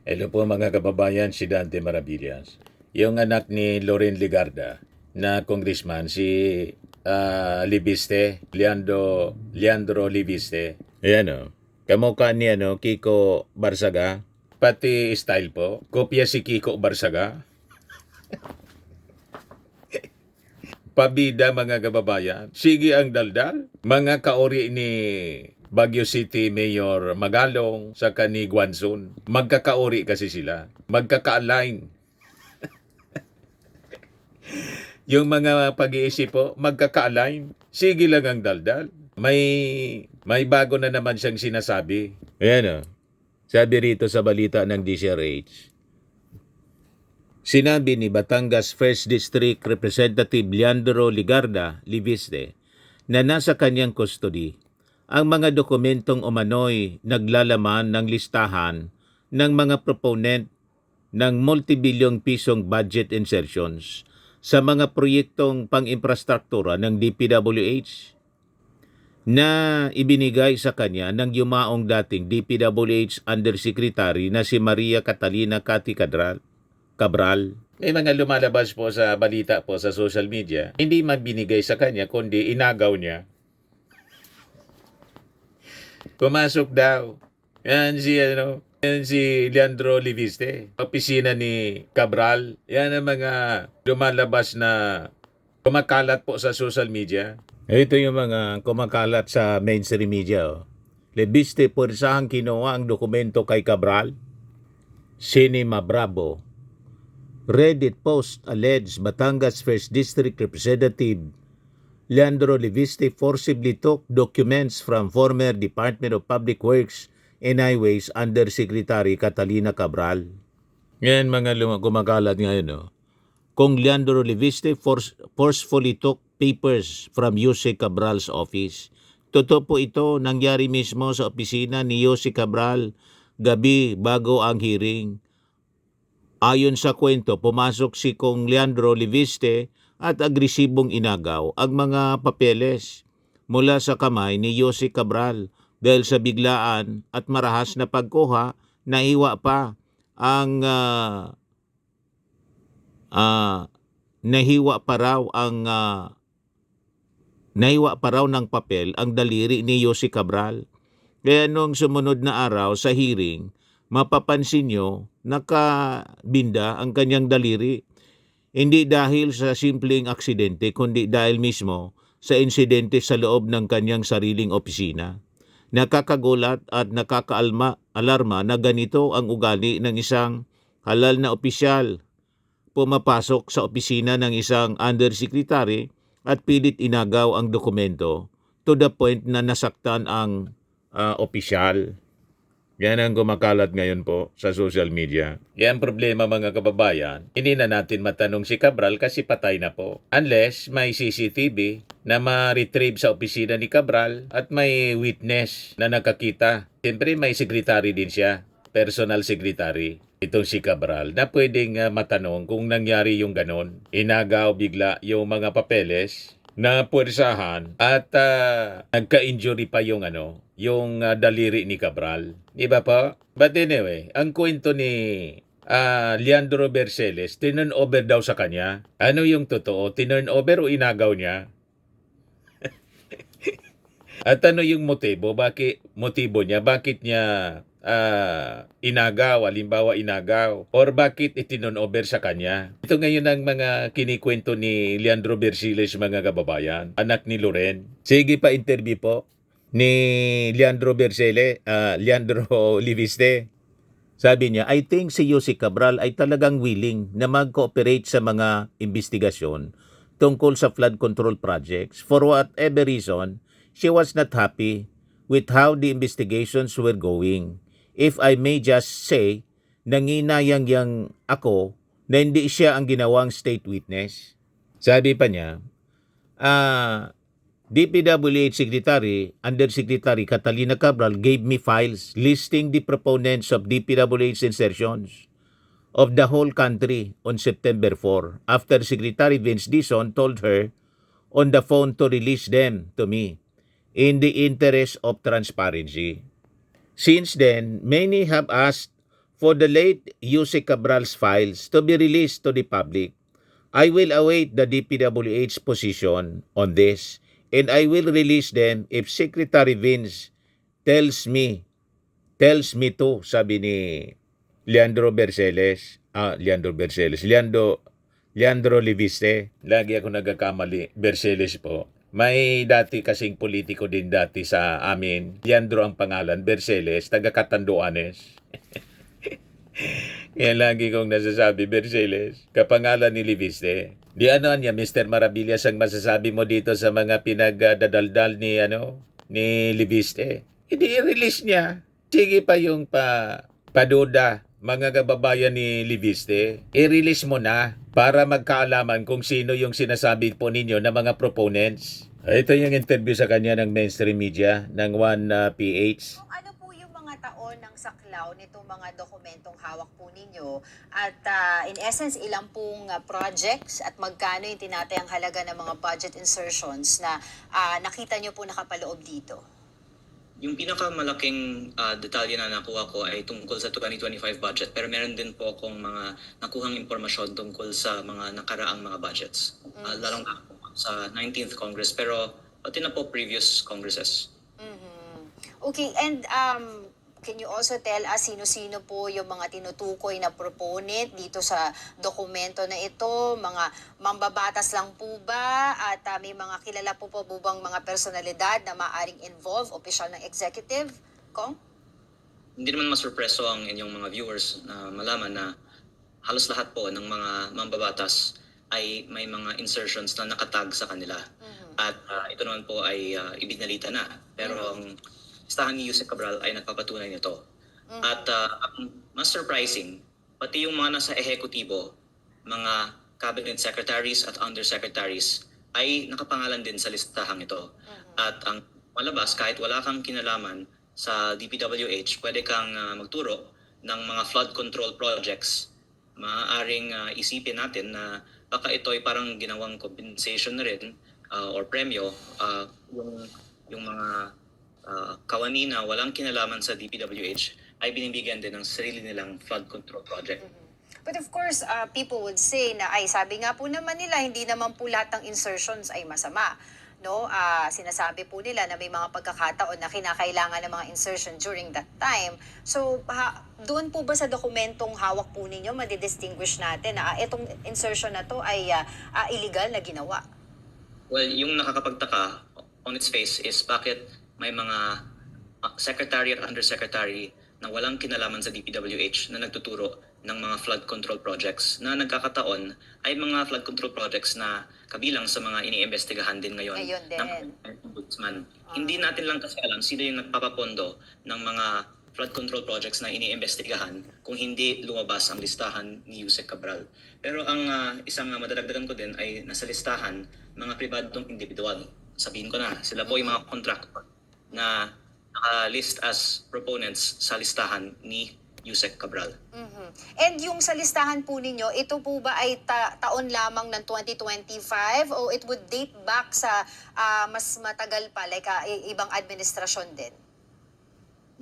Hello po mga kababayan, si Dante Maravillas. Yung anak ni Loren Ligarda na congressman, si Libiste, Leandro Libiste. Ayan o. Kamukha ni Kiko Barsaga. Pati style po. Kopya si Kiko Barsaga. Pabida mga kababayan. Sige ang daldal. Mga kaori ni Baguio City Mayor Magalong sa ni Guanzon. Magkakaori kasi sila. Magkaka-align. Yung mga pag-iisip po, magkaka-align. Sige lang ang daldal. May bago na naman siyang sinasabi. Ayan o. Sabi rito sa balita ng DCRH. Sinabi ni Batangas 1st District Representative Leandro Ligarda Liviste na nasa kanyang custody ang mga dokumentong umano'y naglalaman ng listahan ng mga proponent ng multibilyong pisong budget insertions sa mga proyektong pang-infrastruktura ng DPWH na ibinigay sa kanya ng yumaong dating DPWH Undersecretary na si Maria Catalina Cathy Cabral. May mga lumalabas po sa balita po sa social media, hindi man binigay sa kanya kundi inagaw niya. Pumasok daw. Yan si Leandro Liviste. Opisina ni Cabral. Yan ang mga lumalabas na kumakalat po sa social media. Ito yung mga kumakalat sa mainstream media. Liviste pursahang kinuha ang dokumento kay Cabral. Cinema Bravo. Reddit post alleged Batangas 1st District Representative Leandro Liviste forcibly took documents from former Department of Public Works and Highways Undersecretary Catalina Cabral. Yan mga kumakalat ngayon. No? Kung Leandro Liviste forcefully took papers from Jose Cabral's office. Totoo po ito, nangyari mismo sa opisina ni Jose Cabral gabi bago ang hearing. Ayon sa kwento, pumasok si Kong Leandro Liviste at agresibong inagaw ang mga papeles mula sa kamay ni Jose Cabral dahil sa biglaan at marahas na pagkuha, nahiwa pa raw ng papel ang daliri ni Jose Cabral. Kaya nung sumunod na araw sa hearing, mapapansin nyo, nakabinda ang kanyang daliri. Hindi dahil sa simpleng aksidente, kundi dahil mismo sa insidente sa loob ng kanyang sariling opisina. Nakakagulat at nakakaalarma na ganito ang ugali ng isang halal na opisyal. Pumapasok sa opisina ng isang undersecretary at pilit inagaw ang dokumento to the point na nasaktan ang opisyal. Yan ang kumakalat ngayon po sa social media. Yan problema mga kababayan. Hindi na natin matanong si Cabral kasi patay na po. Unless may CCTV na ma-retrieve sa opisina ni Cabral at may witness na nakakita. Siyempre may secretary din siya. Personal secretary. Itong si Cabral na pwedeng matanong kung nangyari yung ganon. Inagaw bigla yung mga papeles na puwersahan at nagka-injury pa yung daliri ni Cabral. Di ba po? But anyway, ang kwento ni Leandro Berceles, tinurn over daw sa kanya. Ano yung totoo? Tinurn over o inagaw niya? At ano yung motibo? Motibo niya? Bakit niya inagaw, halimbawa inagaw, or bakit itinon over sa kanya? Ito ngayon ang mga kinikwento ni Leandro Berceles mga kababayan, anak ni Loren. Sige pa interview po ni Leandro Berceles, Leandro Liviste. Sabi niya, I think si Jose Cabral ay talagang willing na mag-cooperate sa mga investigasyon tungkol sa flood control projects. For whatever reason, she was not happy with how the investigations were going. If I may just say, nanginayang ako na hindi siya ang ginawang state witness. Sabi pa niya, DPWH Secretary, Undersecretary Catalina Cabral gave me files listing the proponents of DPWH insertions of the whole country on September 4 after Secretary Vince Dizon told her on the phone to release them to me in the interest of transparency. Since then, many have asked for the late Yuse Cabral's files to be released to the public. I will await the DPWH position on this and I will release them if Secretary Vince tells me to, sabi ni Leandro Berceles. Leandro Liviste. Lagi ako nagkakamali. Berceles po. May dati kasing politiko din dati sa amin. Leandro ang pangalan. Berceles, taga Catanduanes. Kaya lagi kong nasasabi, Berceles, kapangalan ni Liviste. Di ano niya, Mr. Maravillas, ang masasabi mo dito sa mga pinagdadaldal ni Liviste? Hindi i-release niya. Sige pa yung paduda, mga kababayan ni Liviste. I-release mo na para magkaalaman kung sino yung sinasabi po ninyo na mga proponents. Ito yung interview sa kanya ng mainstream media ng 1PH. Kung ano po yung mga taon ng saklaw nitong mga dokumentong hawak po ninyo at in essence ilang pong projects at magkano yung tinatayang halaga ng mga budget insertions na nakita nyo po nakapaloob dito? Yung pinakamalaking detalye na nakuha ko ay tungkol sa 2025 budget, pero meron din po akong mga nakuhang impormasyon tungkol sa mga nakaraang mga budgets. Lalong sa 19th Congress, pero pati na po previous Congresses. Okay, and can you also tell us sino-sino po yung mga tinutukoy na proponent dito sa dokumento na ito? Mga mambabatas lang po ba? At may mga kilala po bang mga personalidad na maaring involve, opisyal ng executive? Kong? Hindi naman masurpreso ang inyong mga viewers na malaman na halos lahat po ng mga mambabatas ay may mga insertions na nakatag sa kanila. At ito naman po ay ibinalita na. Pero ang listahan ni Yuse Cabral ay nagpapatunay nito. At ang mas surprising, pati yung mga nasa ehekutibo, mga cabinet secretaries at undersecretaries ay nakapangalan din sa listahang ito. At ang malabas, kahit wala kang kinalaman sa DPWH, pwede kang magturo ng mga flood control projects. Maaaring isipin natin na baka ito ay parang ginawang compensation na rin or premyo yung mga kawani na walang kinalaman sa DPWH ay binibigyan din ng sarili nilang flood control project. But of course, people would say na ay sabi nga po naman nila hindi naman po lahat ng insertions ay masama. No, sinasabi po nila na may mga pagkakataon na kinakailangan ng mga insertion during that time. So, doon po ba sa dokumentong hawak po ninyo, madidistinguish natin na itong insertion na to ay illegal na ginawa? Well, yung nakakapagtaka on its face is bakit may mga secretary at undersecretary na walang kinalaman sa DPWH na nagtuturo ng mga flood control projects na nagkakataon ay mga flood control projects na kabilang sa mga iniimbestigahan din ngayon ng Ombudsman. Hindi natin lang kasi alam sino yung nagpapapondo ng mga flood control projects na iniimbestigahan kung hindi lumabas ang listahan ni Yuse Cabral. Pero ang isang madadagdagan ko din ay nasa listahan mga pribadong individual. Sabihin ko na, sila po yung mga contractor na naka-list as proponents sa listahan ni Yuse Cabral. And yung sa listahan po ninyo, ito po ba ay taon lamang ng 2025 o it would date back sa mas matagal pa, like ibang administrasyon din?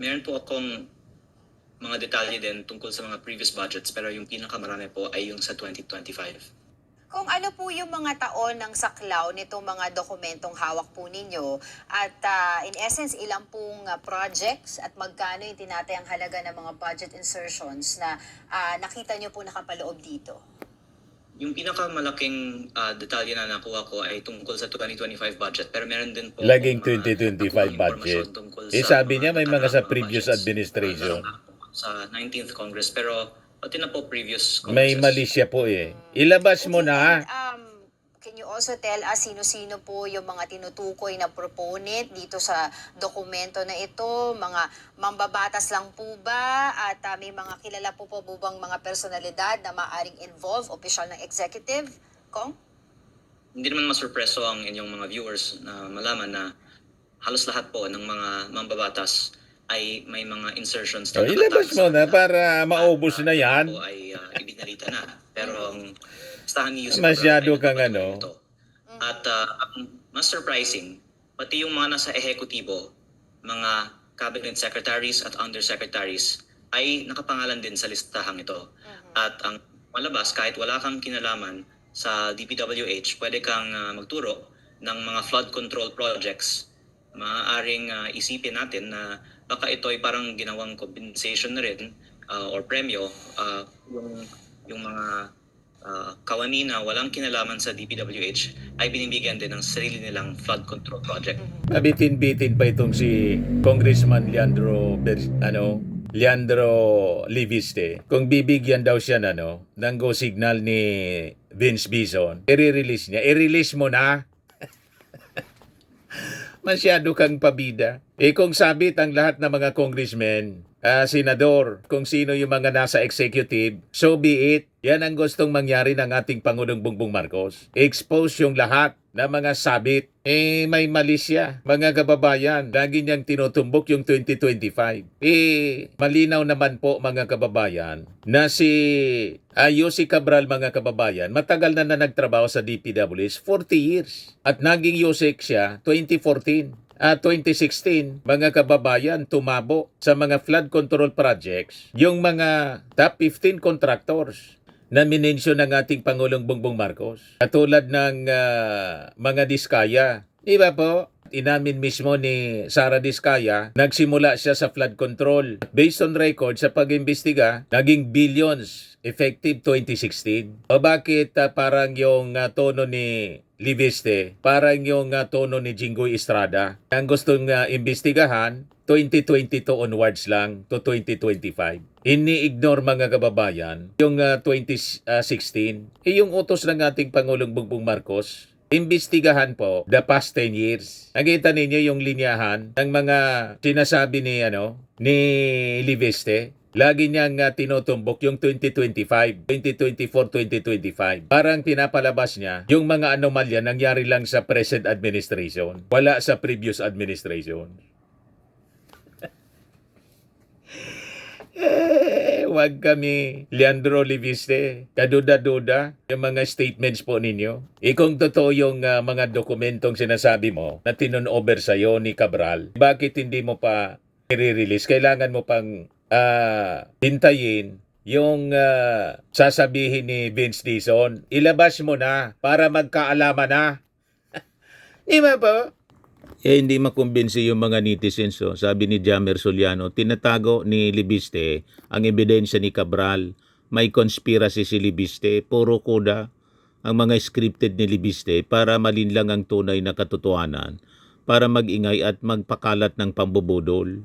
Meron po akong mga detalye din tungkol sa mga previous budgets, pero yung pinakamarami po ay yung sa 2025. Kung ano po yung mga taon ng saklaw nitong mga dokumentong hawak po ninyo at in essence ilang pong projects at magkano yung tinatayang halaga ng mga budget insertions na nakita nyo po nakapaloob dito? Yung pinakamalaking detalye na nakuha ko ay tungkol sa 2025 budget, pero meron din po Laging 2025 budget. Sabi niya may mga sa previous administration. Sa 19th Congress, pero pati na po previous Congresses. May mali siya po eh. Ilabas mo na. Can you also tell us sino-sino po yung mga tinutukoy na proponent dito sa dokumento na ito? Mga mambabatas lang po ba? At may mga kilala po bang mga personalidad na maaring involve, opisyal ng executive? Kong? Hindi naman masurpreso ang inyong mga viewers na malaman na halos lahat po ng mga mambabatas ay may mga insertions na ilabas mo na para maubos na yan. Ay ibinalita na. Pero ang listahan ni Yuse masyado kang ano. At ang mas surprising, pati yung mga nasa ehekutibo, mga cabinet secretaries at undersecretaries ay nakapangalan din sa listahang ito. At ang malabas, kahit wala kang kinalaman sa DPWH, pwede kang magturo ng mga flood control projects. Maaaring isipin natin na baka ito ay parang ginawang compensation na rin or premyo yung mga kawani na walang kinalaman sa DPWH ay binibigyan din ng sarili nilang flood control project. Nabitin-bitin pa itong si Congressman Leandro Liviste. Kung bibigyan daw siya ng go signal ni Vince Bison, i-release niya. I-release mo na. Masyado kang pabida. Kung sabit ang lahat ng mga congressmen, senador, kung sino yung mga nasa executive, so be it. Yan ang gustong mangyari ng ating Pangulong Bongbong Marcos. Expose yung lahat na mga sabit. May mali siya. Mga kababayan, lagi niyang tinutumbok yung 2025. Malinaw naman po mga kababayan na si Yossi Cabral mga kababayan, matagal na nagtrabaho sa DPWH, 40 years. At naging Yosek siya 2014. 2016, mga kababayan, tumabo sa mga flood control projects yung mga top 15 contractors na minensyon ng ating Pangulong Bongbong Marcos. Katulad ng mga Diskaya. Di ba po? Inamin mismo ni Sara Diskaya, nagsimula siya sa flood control. Based on record sa pag-imbestiga, naging billions effective 2016. O bakit parang yung tono ni Liviste, parang yung tono ni Jinggoy Estrada? Ang gustong imbestigahan, 2022 onwards lang to 2025. Ini-ignore mga kababayan yung 2016. Yung utos ng ating Pangulong Bongbong Marcos, imbestigahan po the past 10 years. Nakita ninyo yung linyahan ng mga sinasabi ni Liviste. Lagi niyang tinutumbok yung 2025, 2024, 2025. Parang pinapalabas niya yung mga anomalya nangyari lang sa present administration. Wala sa previous administration. Wag kami, Leandro Liviste, kaduda-duda yung mga statements po ninyo. Kung totoo yung mga dokumentong sinasabi mo na tinun-over sa'yo ni Cabral, bakit hindi mo pa i-release? Kailangan mo pang hintayin yung sasabihin ni Vince Dizon. Ilabas mo na para magkaalaman na. Di ba po? Hindi makumbinsi yung mga netizens. Sabi ni Jamer Soliano, tinatago ni Libiste ang ebidensya ni Cabral. May conspiracy si Libiste, puro kuda ang mga scripted ni Libiste para malinlang ang tunay na katotohanan, para magingay at magpakalat ng pambubudol.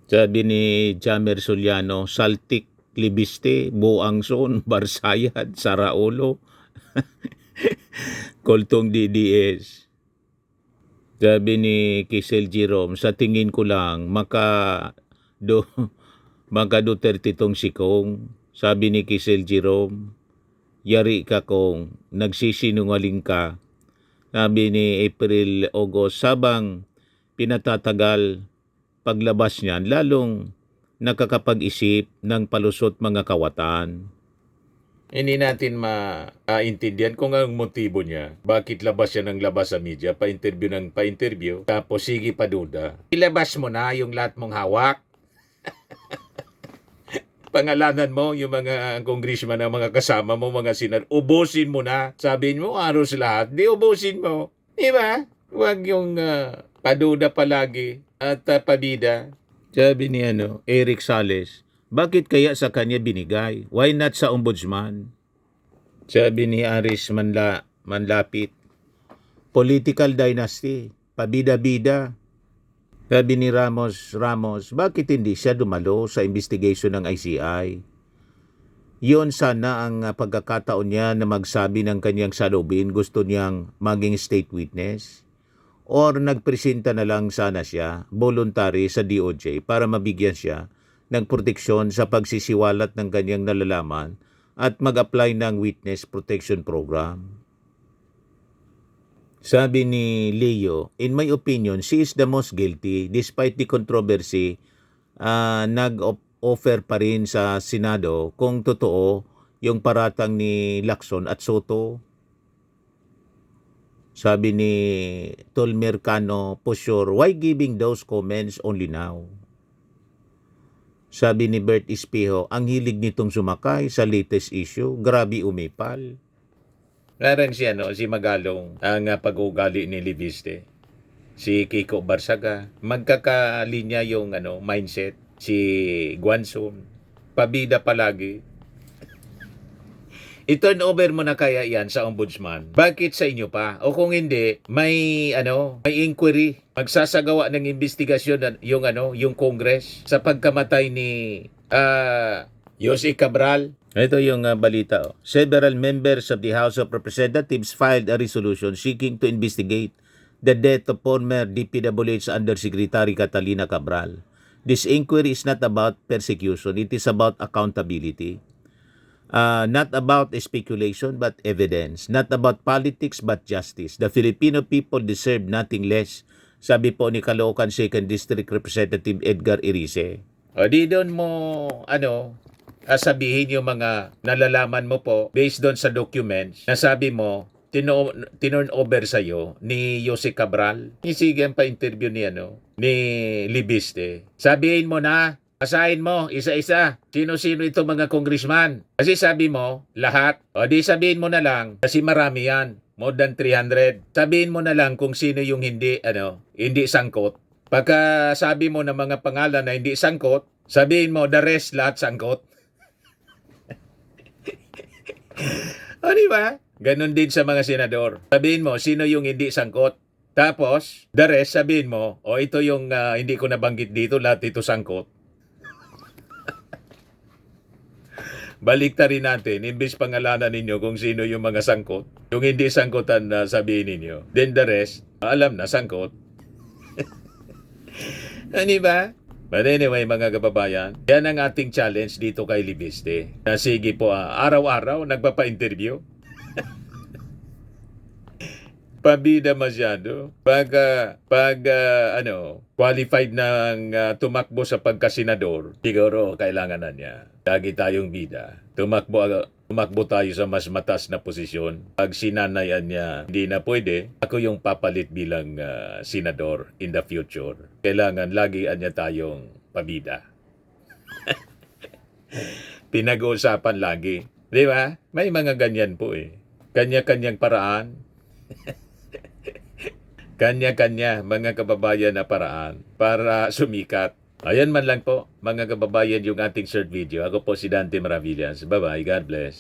Sabi ni Jamer Soliano, Saltik, Libiste, Buangson, Barsayad, Saraulo, Koltong DDS. Sabi ni Kisel Jerome, sa tingin ko lang, maka Duterte tong sikong. Sabi ni Kisel Jerome, yari ka kung nagsisinungaling ka. Sabi ni April August, sabang pinatatagal paglabas niyan, lalong nakakapag-isip ng palusot mga kawatan. Hindi natin maintindihan kung anong motibo niya. Bakit labas siya ng labas sa media, pa-interview ng pa-interview, tapos sige pa duda. Ilabas mo na yung lahat mong hawak. Pangalanan mo yung mga congressman na mga kasama mo, mga senador, ubusin mo na. Sabi mo, aros lahat, di ubusin mo. Di ba? Huwag yung paduda palagi at pabida. Sabi ni Eric Sales, bakit kaya sa kanya binigay? Why not sa ombudsman? Sabi ni Aris Manlapit, political dynasty, pabida-bida. Sabi ni Ramos, bakit hindi siya dumalo sa investigation ng ICI? Yun sana ang pagkakataon niya na magsabi ng kanyang salubin, gusto niyang maging state witness. Or nagpresenta na lang sana siya, voluntary sa DOJ para mabigyan siya ng proteksyon sa pagsisiwalat ng kanyang nalalaman at mag-apply ng Witness Protection Program. Sabi ni Leo, in my opinion, she is the most guilty. Despite the controversy, nag-offer pa rin sa Senado kung totoo yung paratang ni Lacson at Soto. Sabi ni Tolmercano, for sure, why giving those comments only now? Sabi ni Bert Espejo, ang hilig nitong sumakay sa latest issue, grabe umipal. Parang si, si Magalong, ang pag-ugali ni Libiste. Si Kiko Barsaga, magkakalinya yung mindset. Si Guanzon, pabida palagi. I-turn over mo na kaya yan sa ombudsman. Bakit sa inyo pa? O kung hindi, may inquiry. Magsasagawa ng investigasyon yung Congress sa pagkamatay ni Yossi Cabral. Ito yung balita. Several members of the House of Representatives filed a resolution seeking to investigate the death of former DPWH Undersecretary Catalina Cabral. This inquiry is not about persecution. It is about accountability. Not about speculation but evidence. Not about politics but justice. The Filipino people deserve nothing less. Sabi po ni Caloocan 2nd District Representative Edgar Erice. O di doon mo, sabihin yung mga nalalaman mo po based doon sa documents na sabi mo, tinurn over sa'yo ni Yossi Cabral. Sige pa interview ni Libiste. Sabihin mo na, asahin mo, isa-isa. Sino-sino itong mga congressman? Kasi sabi mo, lahat. O di sabihin mo na lang, kasi marami yan. More than 300. Sabihin mo na lang kung sino yung hindi sangkot. Pagka sabi mo ng mga pangalan na hindi sangkot, sabihin mo, the rest, lahat sangkot. O di ba? Ganon din sa mga senador. Sabihin mo, sino yung hindi sangkot. Tapos, the rest, sabihin mo, ito yung hindi ko nabanggit dito, lahat ito sangkot. Baliktarin natin, imbis pangalanan ninyo kung sino yung mga sangkot, yung hindi sangkotan na sabihin ninyo. Then the rest, alam na, sangkot. Ano ba? But anyway, mga kababayan, yan ang ating challenge dito kay Libiste. Na sige po, araw-araw, nagpapa-interview. Pabida masyado. Pag qualified ng tumakbo sa pagkasenador, siguro kailangan na niya. Lagi tayong bida. Tumakbo tayo sa mas matas na posisyon. Pag sinanayan niya, hindi na pwede. Ako yung papalit bilang senador in the future. Kailangan lagian niya tayong pabida. Pinag-uusapan lagi. Di ba? May mga ganyan po eh. Kanya-kanyang paraan. Kanya-kanya, mga kababayan na paraan para sumikat. Ayan man lang po, mga kababayan, yung ating short video. Ako po si Dante Maravillas. Bye-bye. God bless.